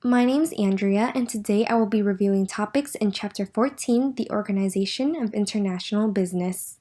My name's Andrea, and today I will be reviewing topics in Chapter 14, The Organization of International Business.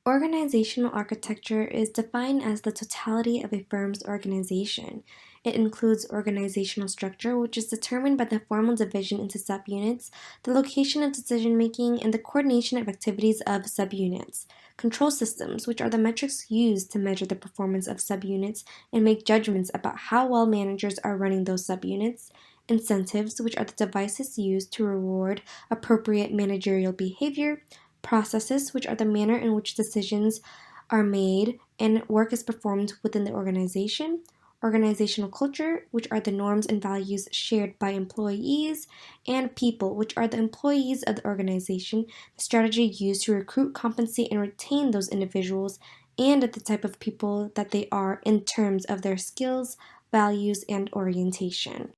Organizational architecture is defined as the totality of a firm's organization. It includes organizational structure, which is determined by the formal division into subunits, the location of decision-making, and the coordination of activities of subunits. Control systems, which are the metrics used to measure the performance of subunits and make judgments about how well managers are running those subunits. Incentives, which are the devices used to reward appropriate managerial behavior. Processes, which are the manner in which decisions are made and work is performed within the organization. Organizational culture, which are the norms and values shared by employees. And people, which are the employees of the organization, the strategy used to recruit, compensate, and retain those individuals, and the type of people that they are in terms of their skills, values, and orientation.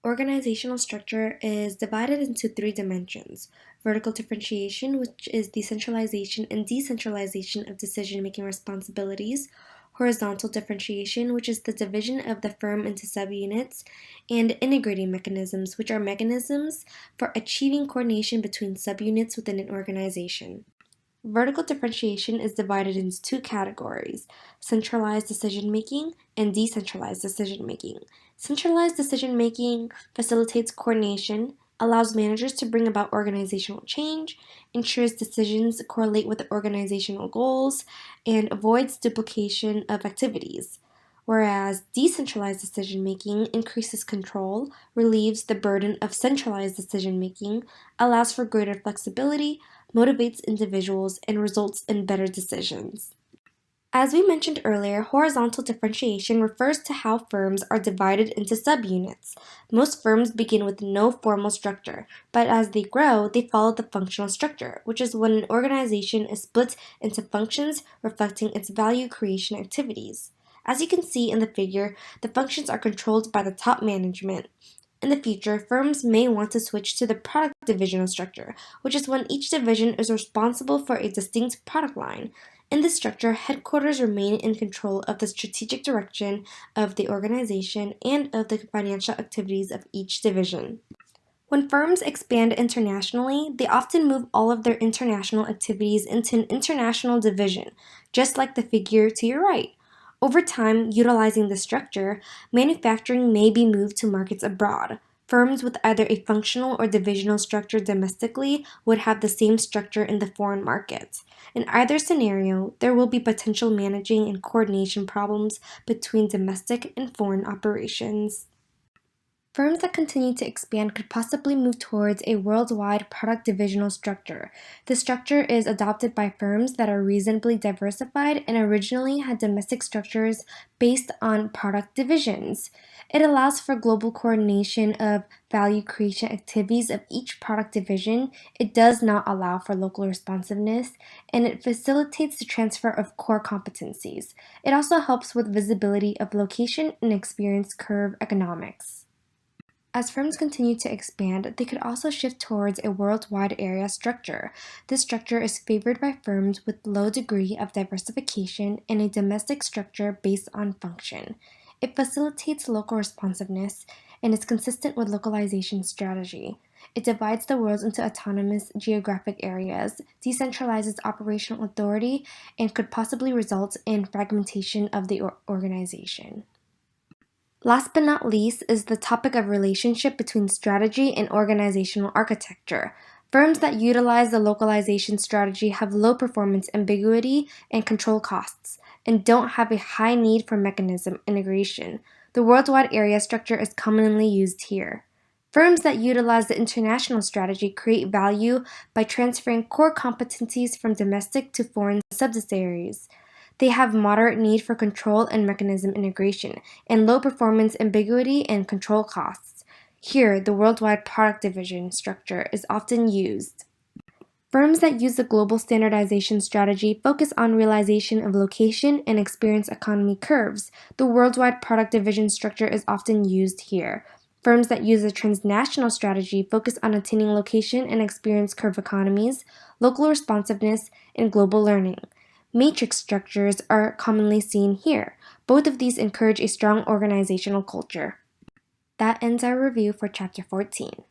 Organizational structure is divided into three dimensions: vertical differentiation, which is the centralization and decentralization of decision-making responsibilities; horizontal differentiation, which is the division of the firm into subunits; and integrating mechanisms, which are mechanisms for achieving coordination between subunits within an organization. Vertical differentiation is divided into two categories: centralized decision-making and decentralized decision-making. Centralized decision-making facilitates coordination, allows managers to bring about organizational change, ensures decisions correlate with the organizational goals, and avoids duplication of activities. Whereas decentralized decision-making increases control, relieves the burden of centralized decision-making, allows for greater flexibility, motivates individuals, and results in better decisions. As we mentioned earlier, horizontal differentiation refers to how firms are divided into subunits. Most firms begin with no formal structure, but as they grow, they follow the functional structure, which is when an organization is split into functions reflecting its value creation activities. As you can see in the figure, the functions are controlled by the top management. In the future, firms may want to switch to the product divisional structure, which is when each division is responsible for a distinct product line. In this structure, headquarters remain in control of the strategic direction of the organization and of the financial activities of each division. When firms expand internationally, they often move all of their international activities into an international division, just like the figure to your right. Over time, utilizing this structure, manufacturing may be moved to markets abroad. Firms with either a functional or divisional structure domestically would have the same structure in the foreign markets. In either scenario, there will be potential managing and coordination problems between domestic and foreign operations. Firms that continue to expand could possibly move towards a worldwide product divisional structure. This structure is adopted by firms that are reasonably diversified and originally had domestic structures based on product divisions. It allows for global coordination of value creation activities of each product division. It does not allow for local responsiveness, and it facilitates the transfer of core competencies. It also helps with visibility of location and experience curve economics. As firms continue to expand, they could also shift towards a worldwide area structure. This structure is favored by firms with low degree of diversification and a domestic structure based on function. It facilitates local responsiveness and is consistent with localization strategy. It divides the world into autonomous geographic areas, decentralizes operational authority, and could possibly result in fragmentation of the organization. Last but not least is the topic of relationship between strategy and organizational architecture. Firms that utilize the localization strategy have low performance ambiguity and control costs, and don't have a high need for mechanism integration. The worldwide area structure is commonly used here. Firms that utilize the international strategy create value by transferring core competencies from domestic to foreign subsidiaries. They have moderate need for control and mechanism integration, and low performance ambiguity and control costs. Here, the worldwide product division structure is often used. Firms that use the global standardization strategy focus on realization of location and experience economy curves. The worldwide product division structure is often used here. Firms that use a transnational strategy focus on attaining location and experience curve economies, local responsiveness, and global learning. Matrix structures are commonly seen here. Both of these encourage a strong organizational culture. That ends our review for Chapter 14.